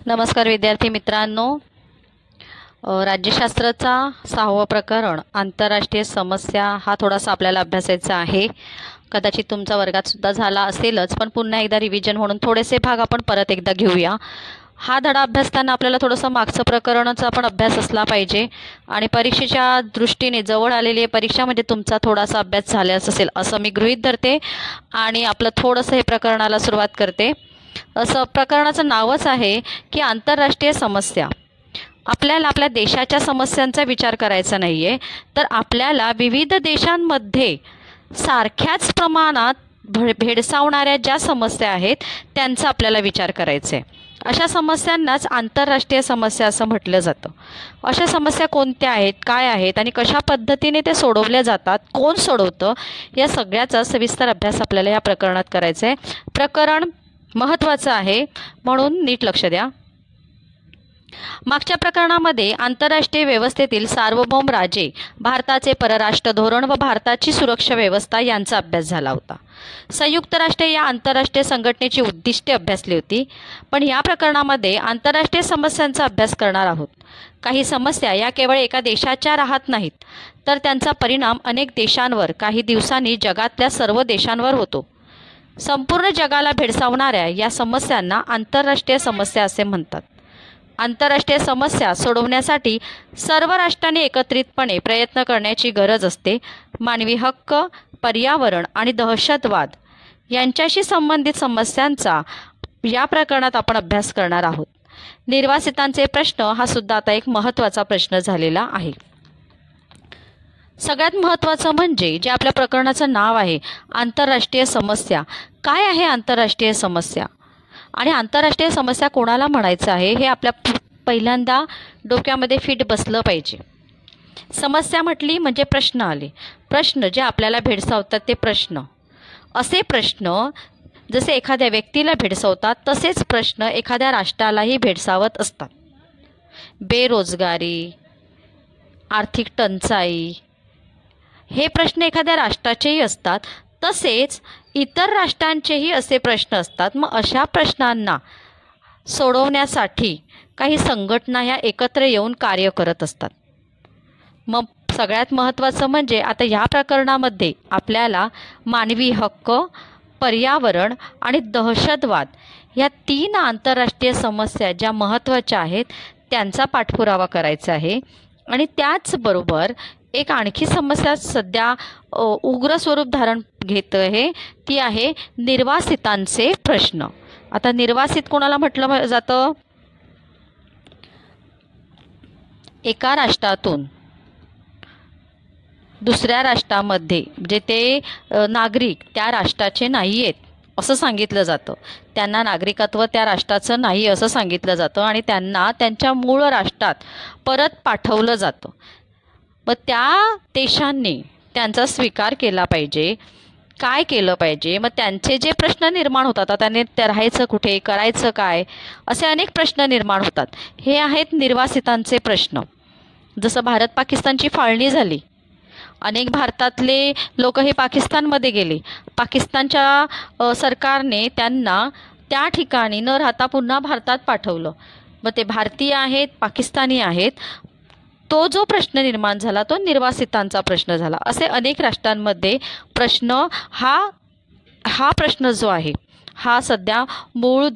नमस्कार विद्यार्थी मित्रांनो, राज्यशास्त्राचा 6वं प्रकरण आंतरराष्ट्रीय समस्या हा थोडासा आपल्याला अभ्यासायचा आहे। कदाचित तुमचा वर्गात सुद्धा झाला असेलच, पण पुन्हा एकदा रिव्हिजन म्हणून थोडेसे भाग आपण परत एकदा घेऊया। हा धडा अभ्यासताना आपल्याला थोडंसं मागचं प्रकरणाचा पण अभ्यास असला पाहिजे आणि परीक्षेच्या दृष्टीने जवळ आलेली परीक्षा म्हणजे तुमचा थोडासा अभ्यास झालाच असेल असं मी गृहीत धरते आणि आपलं थोडंसं हे प्रकरणाला सुरुवात करते। असं प्रकरणाचं नावच आहे की आंतरराष्ट्रीय समस्या। आपल्याला आपल्या देशाच्या समस्यांचा विचार करायचा नाहीये, तर आपल्याला विविध देशांमध्ये सारख्याच प्रमाणात भेडसावणाऱ्या ज्या समस्या आहेत त्यांचा आपल्याला विचार करायचा आहे। अशा समस्यांनाच आंतरराष्ट्रीय समस्या असं म्हटलं जातं। अशा समस्या कोणत्या आहेत, काय आहेत आणि कशा पद्धतीने ते सोडवल्या जातात, कोण सोडवतं, या सगळ्याचा सविस्तर अभ्यास आपल्याला या प्रकरणात करायचा आहे। प्रकरण महत्त्वाचं आहे म्हणून नीट लक्ष द्या। मागच्या प्रकरणामध्ये आंतरराष्ट्रीय व्यवस्थेतील सार्वभौम राजे, भारताचे परराष्ट्र धोरण व भारताची सुरक्षा व्यवस्था यांचा अभ्यास झाला होता। संयुक्त राष्ट्र या आंतरराष्ट्रीय संघटनेची उद्दिष्टे अभ्यासली होती, पण या प्रकरणामध्ये आंतरराष्ट्रीय समस्यांचा अभ्यास करणार आहोत। काही समस्या या केवळ एका देशाच्या राहत नाहीत, तर त्यांचा परिणाम अनेक देशांवर, काही दिवसांनी जगातल्या सर्व देशांवर होतो। संपूर्ण जगाला भेडसावणाऱ्या या समस्यांना आंतरराष्ट्रीय समस्या असे म्हणतात। आंतरराष्ट्रीय समस्या सोडवण्यासाठी सर्व राष्ट्रांनी एकत्रितपणे प्रयत्न करण्याची गरज असते। मानवी हक्क, पर्यावरण आणि दहशतवाद यांच्याशी संबंधित समस्यांचा या प्रकरणात आपण अभ्यास करणार आहोत। निर्वासितांचे प्रश्न हा सुद्धा आता एक महत्त्वाचा प्रश्न झालेला आहे। सगळ्यात महत्त्वाचं म्हणजे जे आपल्या प्रकरणाचं नाव आहे आंतरराष्ट्रीय समस्या। काय आहे आंतरराष्ट्रीय समस्या आणि आंतरराष्ट्रीय समस्या कोणाला म्हणायचं आहे हे आपल्या पहिल्यांदा डोक्यामध्ये फिट बसलं पाहिजे। समस्या म्हटली म्हणजे प्रश्न आले, प्रश्न जे आपल्याला भेडसावतात ते प्रश्न। असे प्रश्न जसे एखाद्या व्यक्तीला भेडसावतात तसेच प्रश्न एखाद्या राष्ट्रालाही भेडसावत असतात। बेरोजगारी, आर्थिक टंचाई हे प्रश्न एखाद्या राष्ट्राचेही असतात, तसेच इतर राष्ट्रांचेही असे प्रश्न असतात। मग अशा प्रश्नांना सोडवण्यासाठी काही संघटना ह्या एकत्र येऊन कार्य करत असतात। मग सगळ्यात महत्त्वाचं म्हणजे आता ह्या प्रकरणामध्ये आपल्याला मानवी हक्क, पर्यावरण आणि दहशतवाद या 3 आंतरराष्ट्रीय समस्या ज्या महत्त्वाच्या आहेत त्यांचा पाठपुरावा करायचा आहे। आणि त्याचबरोबर एक आणखी समस्या सध्या उग्र स्वरूप धारण घेत आहे, ती आहे निर्वासितांचे प्रश्न। आता निर्वासित कोणाला म्हटलं जातं? एका राष्ट्रातून दुसऱ्या राष्ट्रामध्ये म्हणजे ते नागरिक त्या राष्ट्राचे नाही आहेत असं सांगितलं जातं। त्यांना नागरिकत्व त्या राष्ट्राचं नाही असं सांगितलं जातं आणि त्यांना त्यांच्या मूळ राष्ट्रात परत पाठवलं जातं। मग त्या देशांनी त्यांचा स्वीकार केला पाहिजे। काय केलं पाहिजे? मग त्यांचे जे प्रश्न निर्माण होतात, आता त्यांनी राहायचं कुठे, करायचं काय, असे अनेक प्रश्न निर्माण होतात। हे आहेत निर्वासितांचे प्रश्न। जसं भारत पाकिस्तानची फाळणी झाली, अनेक भारतातले लोक हे पाकिस्तानमध्ये गेले, पाकिस्तानच्या सरकारने त्यांना त्या ठिकाणी न राहता पुन्हा भारतात पाठवलं। मग ते भारतीय आहेत, पाकिस्तानी आहेत। तो जो प्रश्न निर्माण झाला तो निर्वासितांचा प्रश्न झाला। असे अनेक राष्ट्रांमध्ये प्रश्न हा प्रश्न जो आहे हा सध्या मूळ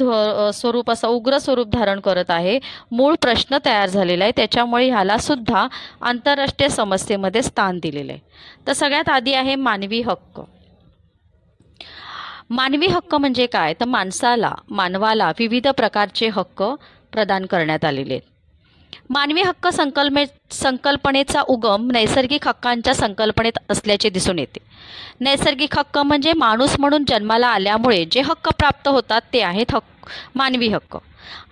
स्वरूप असं उग्र स्वरूप धारण करत आहे। मूळ प्रश्न तयार झालेला आहे, त्याच्यामुळे ह्याला सुद्धा आंतरराष्ट्रीय समस्येमध्ये स्थान दिलेलं आहे। तर सगळ्यात आधी आहे मानवी हक्क। मानवी हक्क म्हणजे काय? तर मानवाला विविध प्रकारचे हक्क प्रदान करण्यात आलेले आहेत। मानवी हक्क संकल्पनेचा उगम नैसर्गिक हक्कांच्या संकल्पनेत असल्याचे दिसून येते। नैसर्गिक हक्क म्हणजे माणूस म्हणून जन्माला आल्यामुळे जे हक्क प्राप्त होतात ते आहेत मानवी हक्क।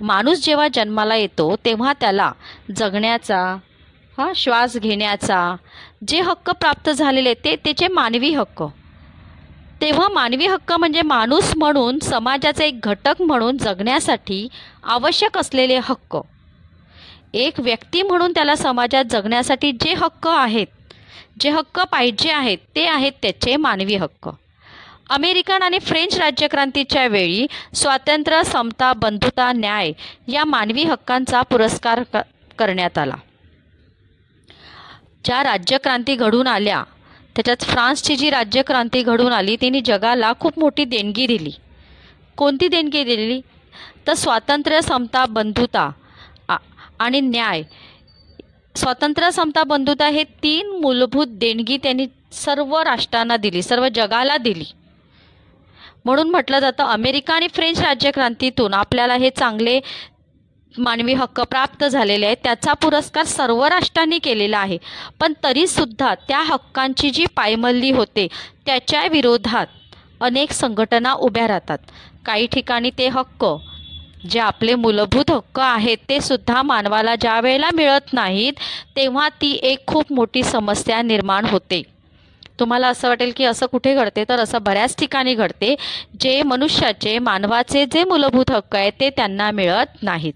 माणूस जेव्हा जन्माला येतो तेव्हा त्याला जगण्याचा, श्वास घेण्याचा जे हक्क प्राप्त झालेले ते त्याचे मानवी हक्क। तेव्हा मानवी हक्क म्हणजे माणूस म्हणून समाजाचा एक घटक म्हणून जगण्यासाठी आवश्यक असलेले हक्क। एक व्यक्ती म्हणून त्याला समाजात जगण्यासाठी जे हक्क आहेत, जे हक्क पाहिजे आहेत ते आहेत त्याचे मानवी हक्क। अमेरिकन आणि फ्रेंच राज्यक्रांतीच्या वेळी स्वातंत्र्य, समता, बंधुता, न्याय या मानवी हक्कांचा पुरस्कार करण्यात आला. ज्या राज्यक्रांती घडून आल्या त्याच्यात फ्रान्सची जी राज्यक्रांती घडून आली तिने जगाला खूप मोठी देणगी दिली. कोणती देणगी दिली? तर स्वातंत्र्य, समता, बंधुता आणि न्याय. स्वातंत्र्य, समता, बंधुता हे 3 मूलभूत देणगी त्यांनी सर्व राष्ट्रांना दिली, सर्व जगाला दिली. म्हणून म्हटलं जातं अमेरिका आणि फ्रेंच राज्यक्रांतीतून आपल्याला हे चांगले मानवी हक्क प्राप्त झालेले आहेत. त्याचा पुरस्कार सर्व राष्ट्रांनी केलेला आहे. पण तरीसुद्धा त्या हक्कांची जी पायमल्ली होते त्याच्या विरोधात अनेक संघटना उभ्या राहतात. काही ठिकाणी ते हक्क जे आपले मूलभूत हक्क आहेत ते सुद्धा मानवाला ज्या वेळेला मिळत नाहीत तेव्हा ती एक खूप मोठी समस्या निर्माण होते. तुम्हाला असं वाटेल की असं कुठे घडते, तर असं बऱ्याच ठिकाणी घडते. जे मनुष्याचे, मानवाचे जे मूलभूत हक्क आहेत ते त्यांना मिळत नाहीत.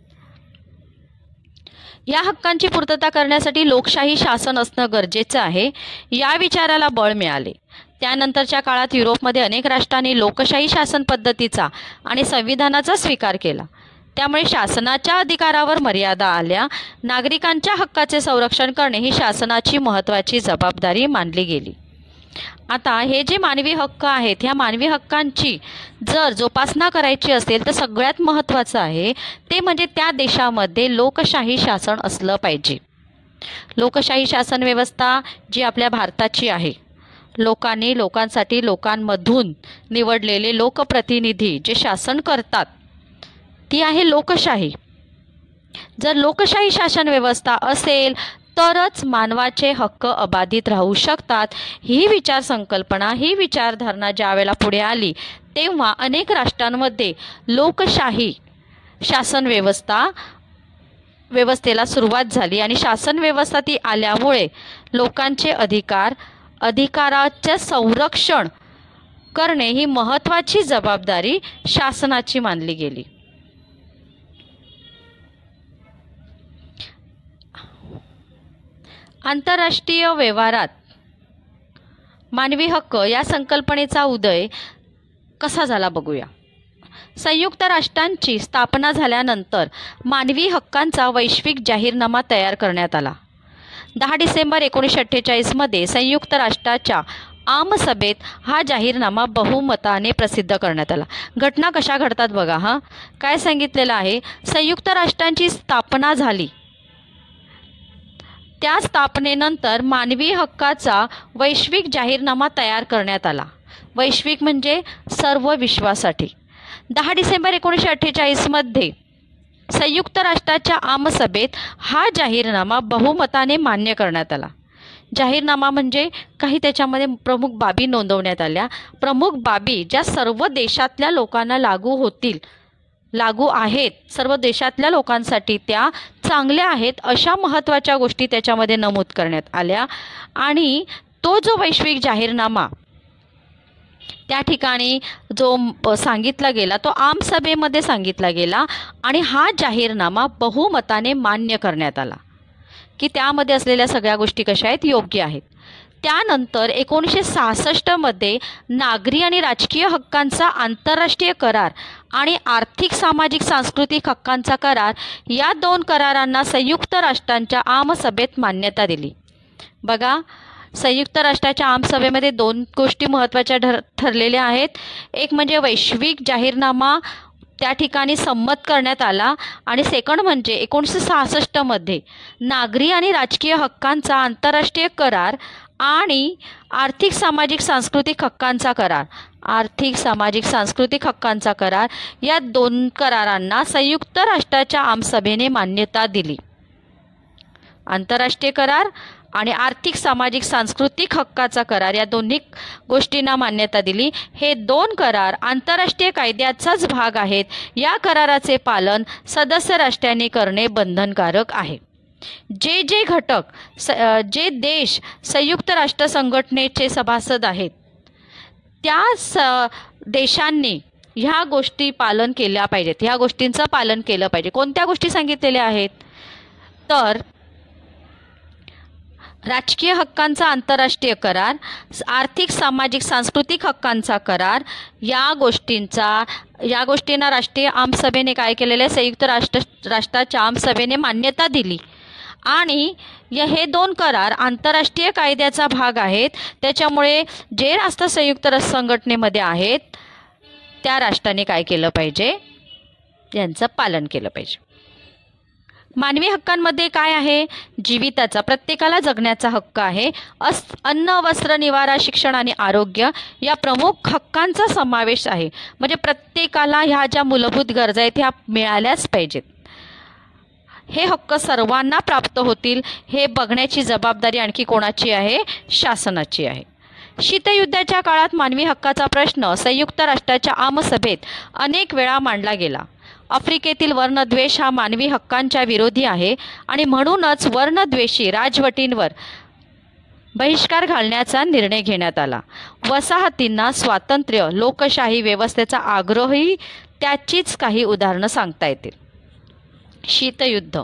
या हक्कांची पूर्तता करण्यासाठी लोकशाही शासन असणं गरजेचं आहे. या विचाराला बळ मिळाले. त्यानंतरच्या काळात युरोपमध्ये अनेक राष्ट्रांनी लोकशाही शासन पद्धतीचा आणि संविधानाचा स्वीकार केला. त्यामुळे शासनाच्या अधिकारावर मर्यादा आल्या. नागरिकांच्या हक्काचे संरक्षण करणे ही शासनाची महत्त्वाची जबाबदारी मानली गेली. आता हे जे मानवी हक्क आहेत, ह्या मानवी हक्कांची जर जोपासना करायची असेल तर सगळ्यात महत्त्वाचं आहे ते म्हणजे त्या देशामध्ये लोकशाही शासन असलं पाहिजे. लोकशाही शासन व्यवस्था जी आपल्या भारताची आहे, लोकांनी, लोकांसाठी, लोकांमधून निवडलेले लोकप्रतिनिधी जे शासन करतात ती आहे लोकशाही. जर लोकशाही शासन व्यवस्था असेल तरच मानवाचे हक्क अबाधित राहू शकतात. ही विचारसंकल्पना, ही विचारधारणा ज्या वेळेला पुढे आली तेव्हा अनेक राष्ट्रांमध्ये लोकशाही शासन व्यवस्थेला सुरुवात झाली आणि शासन व्यवस्था ती आल्यामुळे लोकांचे अधिकाराचे संरक्षण करणे ही महत्त्वाची जबाबदारी शासनाची मानली गेली. आंतरराष्ट्रीय व्यवहारात मानवी हक्क या संकल्पनेचा उदय कसा झाला बघूया. संयुक्त राष्ट्रांची स्थापना झाल्यानंतर मानवी हक्कांचा वैश्विक जाहीरनामा तयार करण्यात आला. 10 डिसेंबर 1948 मध्ये संयुक्त राष्ट्राच्या आमसभेत हा जाहीरनामा बहुमताने प्रसिद्ध करण्यात आला. घटना कशा घडतात बघा. काय सांगितलेलं आहे, संयुक्त राष्ट्रांची स्थापना झाली. त्या स्थापनेनंतर मानवी हक्काचा वैश्विक जाहीरनामा तयार करण्यात आला. वैश्विक म्हणजे सर्व विश्वासाठी. 10 डिसेंबर 1948 मध्ये संयुक्त राष्ट्राच्या आमसभेत हा जाहीरनामा बहुमताने मान्य करण्यात आला. जाहीरनामा म्हणजे काही त्याच्यामध्ये प्रमुख बाबी नोंदवण्यात आल्या. प्रमुख बाबी ज्या सर्व देशातल्या लोकांना लागू आहेत, सर्व देशातल्या लोकांसाठी त्या चांगल्या आहेत, अशा महत्त्वाच्या गोष्टी त्याच्यामध्ये नमूद करण्यात आल्या. आणि तो जो वैश्विक जाहीरनामा त्या ठिकाणी जो सांगितला गेला तो आमसभेमध्ये सांगितला गेला आणि हा जाहीरनामा बहुमताने मान्य करण्यात आला की त्यामध्ये असलेल्या सगळ्या गोष्टी कशा आहेत, योग्य आहेत. त्यानंतर 1966 मध्ये नागरी आणि राजकीय हक्कांचा आंतरराष्ट्रीय करार आणि आर्थिक, सामाजिक, सांस्कृतिक हक्कांचा करार या 2 करारांना संयुक्त राष्ट्रांच्या आमसभेत मान्यता दिली. बघा, संयुक्त राष्ट्राच्या आमसभेमध्ये 2 गोष्टी महत्त्वाच्या ठरलेल्या आहेत. एक म्हणजे वैश्विक जाहीरनामा त्या ठिकाणी संमत करण्यात आला आणि सेकंड म्हणजे 1966 मध्ये नागरी आणि राजकीय हक्कांचा आंतरराष्ट्रीय करार आणि आर्थिक, सामाजिक, सांस्कृतिक हक्कांचा करार. आर्थिक, सामाजिक, सांस्कृतिक हक्कांचा करार या 2 करारांना संयुक्त राष्ट्राच्या आमसभेने मान्यता दिली. आंतरराष्ट्रीय करार आणि आर्थिक, सामाजिक, सांस्कृतिक हक्काचा करार या दोन्ही गोष्टींना मान्यता दिली. हे 2 करार आंतरराष्ट्रीय कायद्याचाच भाग आहेत. या कराराचे पालन सदस्य राष्ट्रांनी करणे बंधनकारक आहे. जे घटक जे देश संयुक्त राष्ट्र संघटनेचे सभासद आहेत त्या देशांनी ह्या गोष्टी पालन केल्या पाहिजेत. ह्या गोष्टींचं पालन केलं पाहिजे. कोणत्या गोष्टी सांगितलेल्या आहेत तर राजकीय हक्कांचा आंतरराष्ट्रीय करार, आर्थिक सामाजिक सांस्कृतिक हक्कांचा करार, या गोष्टींना राष्ट्रीय आमसभेने काय केलेलं आहे, संयुक्त राष्ट्राच्या आमसभेने मान्यता दिली. आणि हे 2 करार आंतरराष्ट्रीय कायद्याचा भाग आहेत. त्याच्यामुळे जे राष्ट्र संयुक्त राष्ट्र संघटनेमध्ये आहेत त्या राष्ट्राने काय केलं पाहिजे, यांचं पालन केलं पाहिजे. मानवी हक्कांमध्ये काय आहे, जीविताचा, प्रत्येकाला जगण्याचा हक्क आहे. अन्न, वस्त्र, निवारा, शिक्षण आणि आरोग्य या प्रमुख हक्कांचा समावेश आहे. म्हणजे प्रत्येकाला ह्या ज्या मूलभूत गरजा आहेत ह्या मिळाल्याच पाहिजेत. हे हक्क सर्वांना प्राप्त होतील हे बघण्याची जबाबदारी आणखी कोणाची आहे, शासनाची आहे. शीतयुद्धाच्या काळात मानवी हक्काचा प्रश्न संयुक्त राष्ट्राच्या आमसभेत अनेक वेळा मांडला गेला. आफ्रिकेतील वर्णद्वेष हा मानवी हक्कांच्या विरोधी आहे आणि म्हणूनच वर्णद्वेषी राजवटींवर बहिष्कार घालण्याचा निर्णय घेण्यात आला. वसाहतींना स्वातंत्र्य, लोकशाही व्यवस्थेचा आग्रहही त्याचीच काही उदाहरणं सांगता येतील. शीतयुद्ध,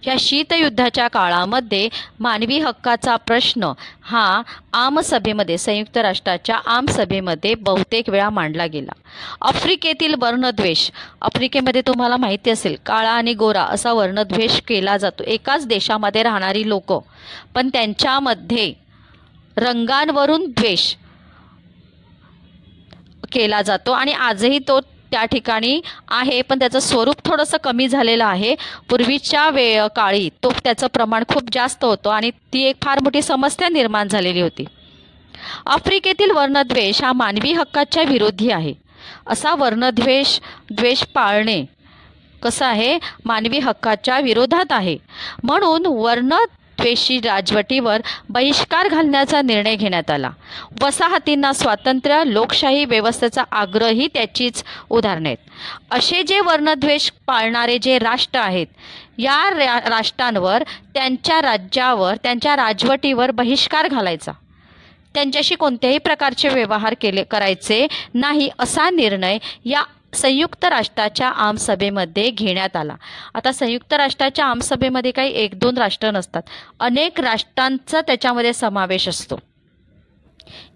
या शीतयुद्धाच्या काळामध्ये मानवी हक्काचा प्रश्न हा आमसभेमध्ये, संयुक्त राष्ट्राच्या आमसभेमध्ये बहुतेक वेळा मांडला गेला. आफ्रिकेतील वर्णद्वेष, आफ्रिकेमध्ये तुम्हाला माहिती असेल काळा आणि गोरा असा वर्णद्वेष केला जातो. एकाच देशामध्ये राहणारी लोक, पण त्यांच्यामध्ये रंगांवरून द्वेष केला जातो आणि आजही तो त्या ठिकाणी आहे, पण त्याचं स्वरूप थोडंसं कमी झालेलं आहे. पूर्वीच्या काळी त्याचं प्रमाण खूप जास्त होतं आणि ती एक फार मोठी समस्या निर्माण झालेली होती. आफ्रिकेतील वर्णद्वेष हा मानवी हक्काच्या विरोधी आहे. असा द्वेष पाळणे कसं आहे, मानवी हक्काच्या विरोधात आहे. म्हणून वर्णद्वेषी राजवटीवर बहिष्कार घालण्याचा निर्णय घेण्यात आला. वसाहतींना स्वातंत्र्य, लोकशाही व्यवस्थेचा आग्रही त्याचीच उदाहरणे आहेत. असे जे वर्णद्वेष पाळणारे जे राष्ट्र आहेत या राष्ट्रांवर, त्यांच्या राज्यावर, त्यांच्या राजवटीवर बहिष्कार घालायचा, त्यांच्याशी कोणत्याही प्रकारचे व्यवहार करायचे नाही असा निर्णय या संयुक्त राष्ट्राच्या आमसभेमध्ये घेण्यात आला. आता संयुक्त राष्ट्राच्या आमसभेमध्ये काही 1-2 राष्ट्र नसतात, अनेक राष्ट्रांचा त्याच्यामध्ये समावेश असतो.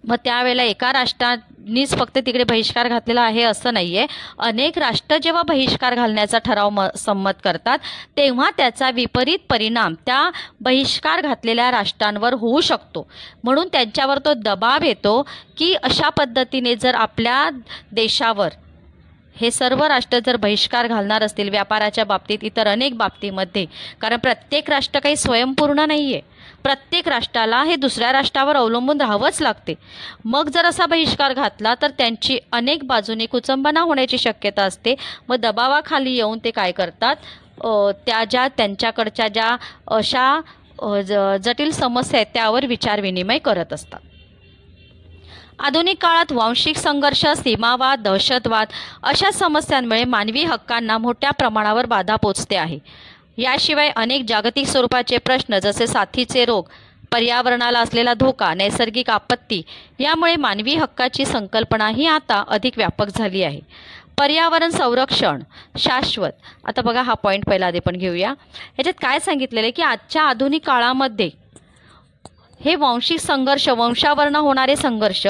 मग त्यावेळेला एका राष्ट्रानेच फक्त तिकडे बहिष्कार घातलेला आहे असं नाही आहे. अनेक राष्ट्र जेव्हा बहिष्कार घालण्याचा ठराव संमत करतात तेव्हा त्याचा विपरीत परिणाम त्या बहिष्कार घातलेल्या राष्ट्रांवर होऊ शकतो. म्हणून त्यांच्यावर तो दबाव येतो की अशा पद्धतीने जर आपल्या देशावर हे सर्व राष्ट्र जर बहिष्कार घालणार असतील व्यापाराच्या बाबतीत, इतर अनेक बाबतीमध्ये, कारण प्रत्येक राष्ट्र काही स्वयंपूर्ण नाही आहे, प्रत्येक राष्ट्राला हे दुसऱ्या राष्ट्रावर अवलंबून राहावंच लागते. मग जर असा बहिष्कार घातला तर त्यांची अनेक बाजूने कुचंबना होण्याची शक्यता असते. मग दबावाखाली येऊन ते काय करतात, त्यांच्याकडच्या ज्या अशा जटिल समस्या आहेत त्यावर विचारविनिमय करत असतात. आधुनिक काळात वांशिक संघर्ष, सीमावाद, दहशतवाद अशा समस्यांमुळे मानवी हक्कांना मोठ्या प्रमाणावर बाधा पोचते आहे. याशिवाय अनेक जागतिक स्वरूपाचे प्रश्न जसे साथीचे रोग, पर्यावरणाला असलेला धोका, नैसर्गिक आपत्ती यामुळे मानवी हक्काची संकल्पना ही आता अधिक व्यापक झाली आहे. पर्यावरण संरक्षण, शाश्वत, आता बघा हा पॉईंट पहिला आधी पण घेऊया. ह्याच्यात काय सांगितलेलं आहे की आजच्या आधुनिक काळामध्ये हे वांशिक संघर्ष, वंशावरनं होणारे संघर्ष,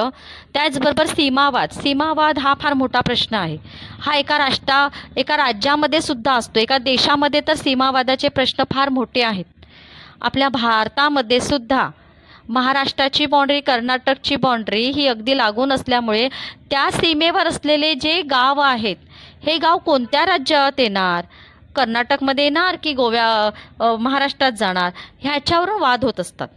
त्याचबरोबर सीमावाद हा फार मोठा प्रश्न आहे. हा एका राज्यामध्ये सुद्धा असतो, एका देशामध्ये तर सीमावादाचे प्रश्न फार मोठे आहेत. आपल्या भारतामध्ये सुद्धा महाराष्ट्राची बाँड्री, कर्नाटकची बाँड्री ही अगदी लागून असल्यामुळे त्या सीमेवर असलेले जे गाव आहेत हे गाव कोणत्या राज्यात येणार, कर्नाटकमध्ये येणार की महाराष्ट्रात जाणार, ह्याच्यावरून वाद होत असतात.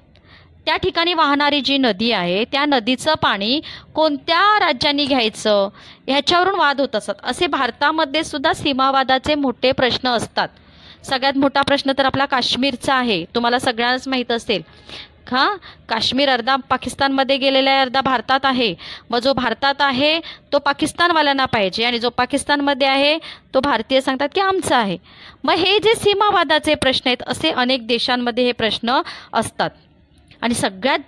त्या ठिकाणी वाहणारी जी नदी आहे त्या नदीचं पाणी कोणत्या राज्यांनी घ्यायचं ह्याच्यावरून वाद होत असतात. असे भारतामध्ये सुद्धा सीमावादाचे मोठे प्रश्न असतात. सगळ्यात मोठा प्रश्न तर आपला काश्मीरचा आहे, तुम्हाला सगळ्यांनाच माहीत असेल. काश्मीर अर्धा पाकिस्तानमध्ये गेलेला आहे, अर्धा भारतात आहे. मग जो भारतात आहे तो पाकिस्तानवाल्यांना पाहिजे आणि जो पाकिस्तानमध्ये आहे तो भारतीय सांगतात की आमचा आहे. मग हे जे सीमावादाचे प्रश्न आहेत असे अनेक देशांमध्ये हे प्रश्न असतात. आणि सगळ्यात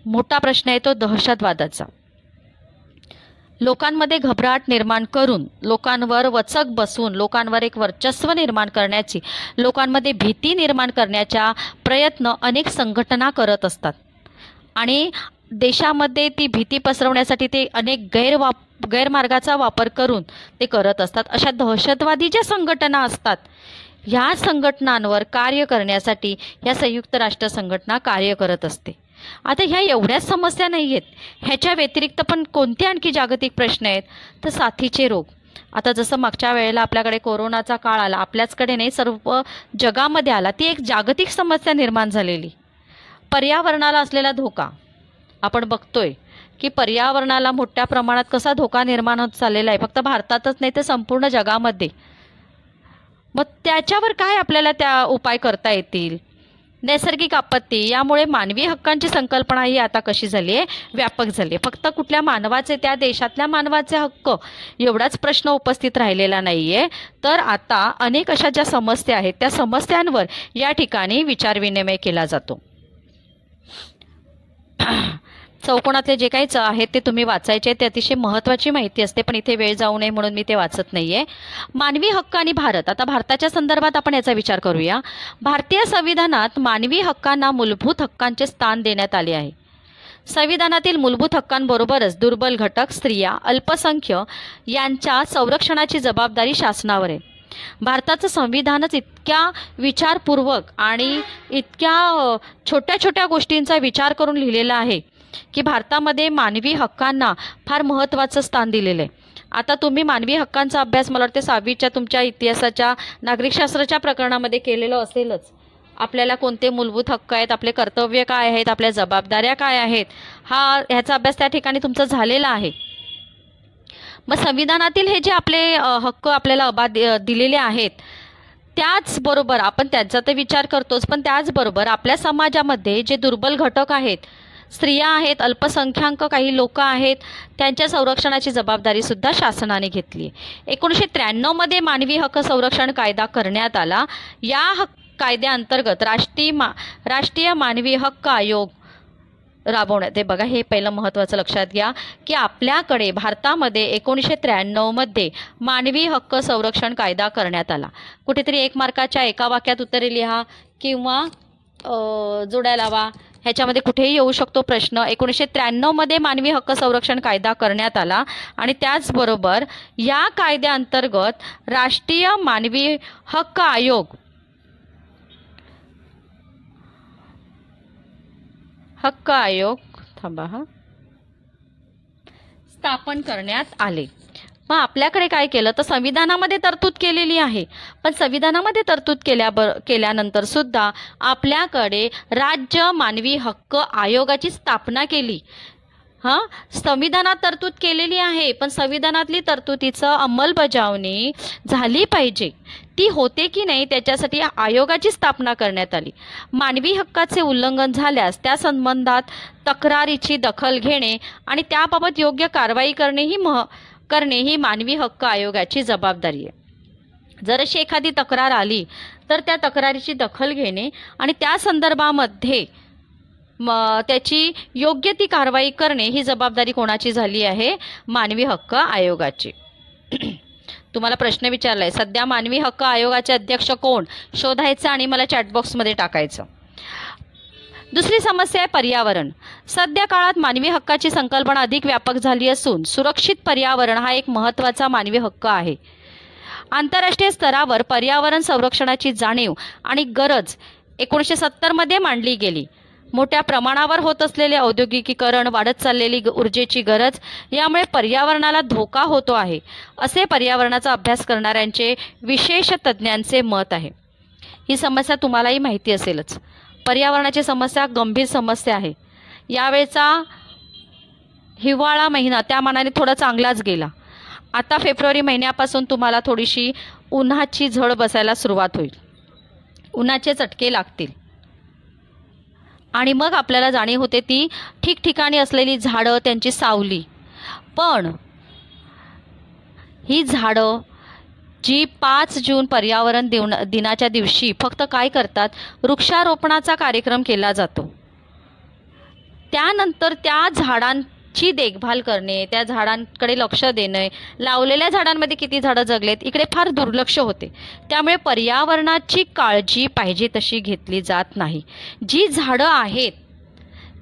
मोठा प्रश्न आहे तो दहशतवादाचा. लोकांमध्ये घबराट निर्माण करून, लोकांवर वचक बसवून, लोकांवर एक वर्चस्व निर्माण करण्याची, लोकांमध्ये भीती निर्माण करण्याचा प्रयत्न अनेक संघटना करत असतात आणि देशामध्ये ती भीती पसरवण्यासाठी ते अनेक गैरमार्गाचा वापर करून ते करत असतात. अशा दहशतवादी ज्या संघटना असतात, ह्या संघटनांवर कार्य करण्यासाठी ह्या संयुक्त राष्ट्र संघटना कार्य करत असते. आता ह्या एवढ्याच समस्या नाही आहेत, ह्याच्या व्यतिरिक्त पण कोणते आणखी जागतिक प्रश्न आहेत? तर साथीचे रोग. आता जसं मागच्या वेळेला आपल्याकडे कोरोनाचा काळ आला, आपल्याचकडे नाही सर्व जगामध्ये आला, ती एक जागतिक समस्या निर्माण झालेली. पर्यावरणाला असलेला धोका आपण बघतोय की पर्यावरणाला मोठ्या प्रमाणात कसा धोका निर्माण होत चाललेला आहे, फक्त भारतातच नाही तर संपूर्ण जगामध्ये. मग त्याच्यावर काय आपल्याला त्या उपाय करता येतील? नैसर्गिक आपत्ती, यामुळे मानवी हक्कांची संकल्पना ही आता कशी झाली आहे, व्यापक झाली आहे. फक्त कुठल्या मानवाचे, त्या देशातल्या मानवाचे हक्क एवढाच प्रश्न उपस्थित राहिलेला नाही आहे, तर आता अनेक अशा ज्या समस्या आहेत त्या समस्यांवर या ठिकाणी विचारविनिमय केला जातो. चौकोनातले जे काही आहेत ते तुम्ही वाचायचे, ते अतिशय महत्त्वाची माहिती असते, पण इथे वेळ जाऊ नये म्हणून मी ते वाचत नाही आहे. मानवी हक्क आणि भारत. आता भारताच्या संदर्भात आपण याचा विचार करूया. भारतीय संविधानात मानवी हक्कांना मूलभूत हक्कांचे स्थान देण्यात आले आहे. संविधानातील मूलभूत हक्कांबरोबरच दुर्बल घटक, स्त्रिया, अल्पसंख्य यांच्या संरक्षणाची जबाबदारी शासनावर आहे. भारताचं संविधानच इतक्या विचारपूर्वक आणि इतक्या छोट्या छोट्या गोष्टींचा विचार करून लिहिलेला आहे की भारतामध्ये मानवी हक्कांना फार महत्त्वाचं स्थान दिलेलं आहे. आता तुम्ही मानवी हक्कांचा अभ्यास मला वाटते 6वीच्या तुमच्या इतिहासाच्या नागरिकशास्त्राच्या प्रकरणामध्ये केलेलं असेलच. आपल्याला कोणते मूलभूत हक्क आहेत, आपले कर्तव्य काय आहेत, आपल्या जबाबदाऱ्या काय आहेत, ह्याचा अभ्यास त्या ठिकाणी तुमचा झालेला आहे. मग संविधानातील हे जे आपले हक्क आपल्याला दिलेले आहेत, त्याचबरोबर आपण त्यांचा तर विचार करतोच, पण त्याचबरोबर आपल्या समाजामध्ये जे दुर्बल घटक आहेत, स्त्रिया आहेत, अल्पसंख्याक काही लोक आहेत, त्यांच्या संरक्षणाची जबाबदारीसुद्धा शासनाने घेतली. 1993मध्ये मानवी हक्क संरक्षण कायदा करण्यात आला. या कायद्याअंतर्गत राष्ट्रीय मानवी हक्क आयोग राबवण्यात. ते बघा, हे पहिलं महत्त्वाचं लक्षात घ्या की आपल्याकडे भारतामध्ये 1993मध्ये मानवी हक्क संरक्षण कायदा करण्यात आला. कुठेतरी 1 मार्काच्या एका वाक्यात उत्तरे लिहा किंवा जोड्या लावा, ह्याच्यामध्ये कुठेही येऊ शकतो प्रश्न. 1993मध्ये मानवी हक्क संरक्षण कायदा करण्यात आला आणि त्याचबरोबर या कायद्याअंतर्गत राष्ट्रीय मानवी हक्क आयोग स्थापन करण्यात आले. मग आपल्याकडे काय केलं तर संविधानामध्ये तरतूद केलेली आहे, पण संविधानामध्ये तरतूद केल्यानंतर सुद्धा आपल्याकडे राज्य मानवी हक्क आयोगाची स्थापना केली. संविधानात तरतूद केलेली आहे, पण संविधानातली तरतुदीचं अंमलबजावणी झाली पाहिजे, ती होते की नाही त्याच्यासाठी आयोगाची स्थापना करण्यात आली. मानवी हक्काचे उल्लंघन झाल्यास त्या संबंधात तक्रारीची दखल घेणे आणि त्याबाबत योग्य कारवाई करणे ही मानवी हक्क आयोगाची जबाबदारी आहे. जर अशी एखादी तक्रार आली तर त्या तक्रारीची दखल घेणे आणि त्या संदर्भामध्ये त्याची योग्य ती कारवाई करणे ही जबाबदारी कोणाची झाली आहे? मानवी हक्क आयोगाची. तुम्हाला प्रश्न विचारलाय, सध्या मानवी हक्क आयोगाचे अध्यक्ष कोण शोधायचं आणि मला चॅटबॉक्समध्ये टाकायचं. दुसरी समस्या आहे पर्यावरण. सध्या काळात मानवी हक्काची संकल्पना अधिक व्यापक झाली असून सुरक्षित पर्यावरण हा एक महत्त्वाचा मानवी हक्क आहे. आंतरराष्ट्रीय स्तरावर पर्यावरण संरक्षणाची जाणीव आणि गरज 1970मध्ये मांडली गेली. मोठ्या प्रमाणावर होत असलेले औद्योगिकीकरण, वाढत चाललेली ऊर्जेची गरज यामुळे पर्यावरणाला धोका होतो आहे, असे पर्यावरणाचा अभ्यास करणाऱ्यांचे विशेष तज्ज्ञांचे मत आहे. ही समस्या तुम्हालाही माहिती असेलच. पर्यावरणाची समस्या गंभीर समस्या आहे. यावेळचा हिवाळा महिना त्या मानाने थोडा चांगलाच गेला. आता फेब्रुवारी महिन्यापासून तुम्हाला थोडीशी उन्हाची झळ बसायला सुरुवात होईल, उन्हाचे चटके लागतील आणि मग आपल्याला जाणीव होते ती ठिकठिकाणी असलेली झाडं, त्यांची सावली. पण ही झाडं जी 5 जून पर्यावरण दिनाच्या दिवशी फक्त काय करतात, वृक्षारोपणाचा कार्यक्रम केला जातो. त्यानंतर त्या ची देखभाल करणे, त्या झाडांकडे लक्ष देणे, लावलेल्या झाडांमध्ये किती झाडं जगलेत इकडे फार दुर्लक्ष होते. त्यामुळे पर्यावरणाची काळजी पाहिजे तशी घेतली जात नाही. जी झाडं आहेत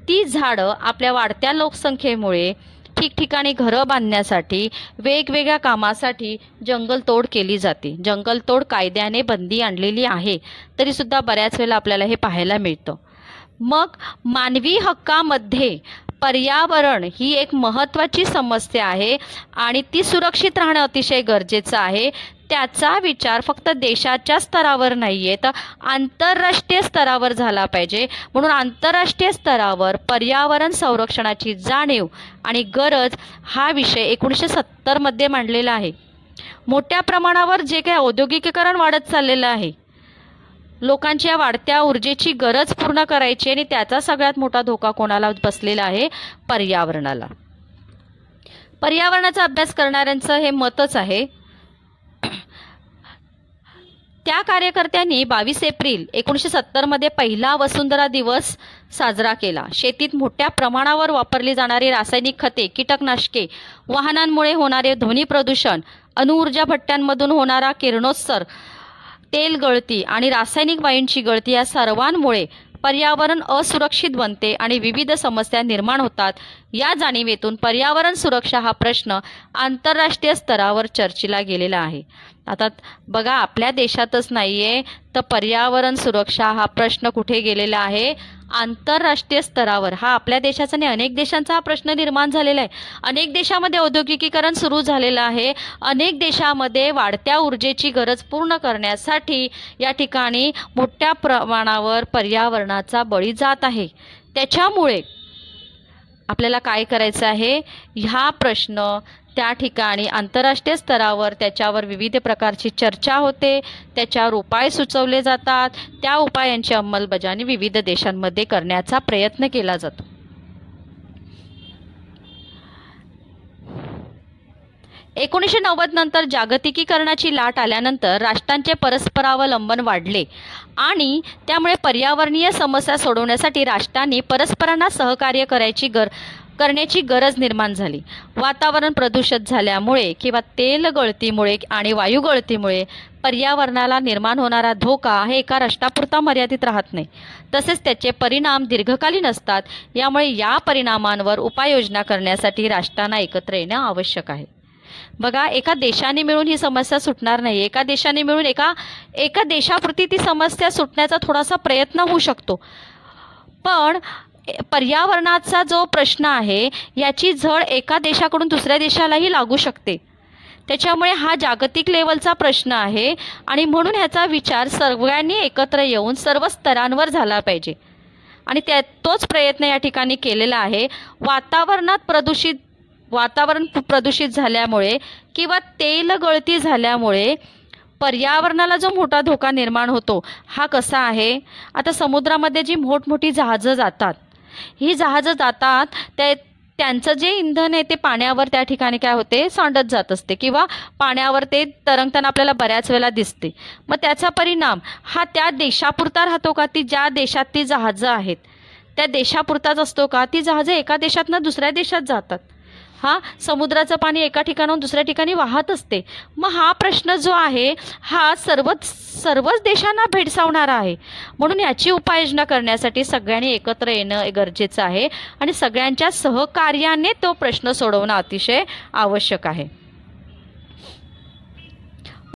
ती झाडं आपल्या वाढत्या लोकसंख्येमुळे ठिकठिकाणी घरं बांधण्यासाठी, वेगवेगळ्या कामासाठी जंगलतोड केली जाते. जंगलतोड कायद्याने बंदी आणलेली आहे, तरीसुद्धा बऱ्याच वेळेला आपल्याला हे पाहायला मिळतं. मग मानवी हक्कामध्ये पर्यावरण ही एक महत्त्वाची समस्या आहे आणि ती सुरक्षित राहणं अतिशय गरजेचं आहे. त्याचा विचार फक्त देशाच्या स्तरावर नाही आहे, तर आंतरराष्ट्रीय स्तरावर झाला पाहिजे. म्हणून आंतरराष्ट्रीय स्तरावर पर्यावरण संरक्षणाची जाणीव आणि गरज हा विषय 1970मध्ये मांडलेला आहे. मोठ्या प्रमाणावर जे काही औद्योगिकीकरण वाढत चाललेलं आहे, लोकांच्या वाढत्या ऊर्जेची गरज पूर्ण करायची आणि त्याचा सगळ्यात मोठा धोका कोणाला बसलेला आहे? पर्यावरणाला. पर्यावरणाचा अभ्यास करणाऱ्यांचं हे मतच आहे. त्या कार्यकर्त्यांनी 22 एप्रिल 1970मध्ये पहिला वसुंधरा दिवस साजरा केला. शेतीत मोठ्या प्रमाणावर वापरली जाणारी रासायनिक खते, कीटकनाशके, वाहनांमुळे होणारे ध्वनी प्रदूषण, अणुऊर्जा भट्ट्यांमधून होणारा किरणोत्सर्ग, तेल गळती आणि रासायनिक वायूंची गळती या सर्वांमुळे पर्यावरण असुरक्षित बनते आणि विविध समस्या निर्माण होतात. या जाणीवेतून पर्यावरण सुरक्षा हा प्रश्न आंतरराष्ट्रीय स्तरावर चर्चेला गेलेला आहे. आता बघा, आपल्या देशातच नाही आहे तर पर्यावरण सुरक्षा हा प्रश्न कुठे गेलेला आहे? आंतरराष्ट्रीय स्तरावर. हा आपल्या देशाचा नाही, अनेक देशांचा हा प्रश्न निर्माण झालेला आहे. अनेक देशामध्ये औद्योगिकीकरण सुरू झालेलं आहे. अनेक देशामध्ये वाढत्या ऊर्जेची गरज पूर्ण करण्यासाठी या ठिकाणी मोठ्या प्रमाणावर पर्यावरणाचा बळी जात आहे. त्याच्यामुळे आपल्याला काय करायचं आहे? ह्या प्रश्न त्या ठिकाणी आंतरराष्ट्रीय स्तरावर त्याच्यावर विविध प्रकारची चर्चा होते, त्याच्यावर उपाय सुचवले जातात, त्या उपायांची अंमलबजावणी विविध देशांमध्ये करण्याचा प्रयत्न केला जातो. नंतर जागतिकीकरणाची लाट आल्यानंतर राष्ट्रांचे परस्परावलंबन वाढले आणि त्यामुळे पर्यावरणीय समस्या सोडवण्यासाठी राष्ट्रांनी परस्परांना सहकार्य करण्याची गरज निर्माण झाली. वातावरण प्रदूषित झाल्यामुळे किंवा तेल गळतीमुळे आणि वायू गळतीमुळे पर्यावरणाला निर्माण होणारा धोका हे एका राष्ट्रापुरता मर्यादित राहत नाही, तसेच त्याचे परिणाम दीर्घकालीन असतात. यामुळे या परिणामांवर उपाययोजना करण्यासाठी राष्ट्रांना एकत्र येणं आवश्यक आहे. बघा, एका देशाने मिळून ही समस्या सुटणार नाही. एका देशाने मिळून एका देशापुरती ती समस्या सुटण्याचा थोडासा प्रयत्न होऊ शकतो, पण पर्यावरणाचा जो प्रश्न आहे याची झळ एका देशाकडून दुसऱ्या देशालाही लागू शकते. त्याच्यामुळे हा जागतिक लेवलचा प्रश्न आहे आणि म्हणून ह्याचा विचार सर्वांनी एकत्र येऊन सर्व स्तरांवर झाला पाहिजे आणि तोच प्रयत्न या ठिकाणी केलेला आहे. वातावरण प्रदूषित झाल्यामुळे किंवा तेल गळती झाल्यामुळे पर्यावरणाला जो मोठा धोका निर्माण होतो हा कसा आहे? आता समुद्रामध्ये जी मोठमोठी जहाजं जातात, ही जहाजं जातात त्यांचं जे इंधन आहे ते पाण्यावर त्या ठिकाणी काय होते? सांडत जात असते किंवा पाण्यावर ते तरंगताना आपल्याला बऱ्याच वेळेला दिसते. मग त्याचा परिणाम हा त्या देशापुरता राहतो का? ती ज्या देशात ती जहाजं आहेत त्या देशापुरताच असतो का? ती जहाजं एका देशातनं दुसऱ्या देशात जातात. समुद्राचं पाणी एका ठिकाणाहून दुसऱ्या ठिकाणी वाहत असते. मग हा प्रश्न जो आहे हा सर्वच देशांना भेडसावणारा आहे. म्हणून याची उपाययोजना करण्यासाठी सगळ्यांनी एकत्र येणं गरजेचं आहे आणि सगळ्यांच्या सहकार्याने तो प्रश्न सोडवणं अतिशय आवश्यक आहे.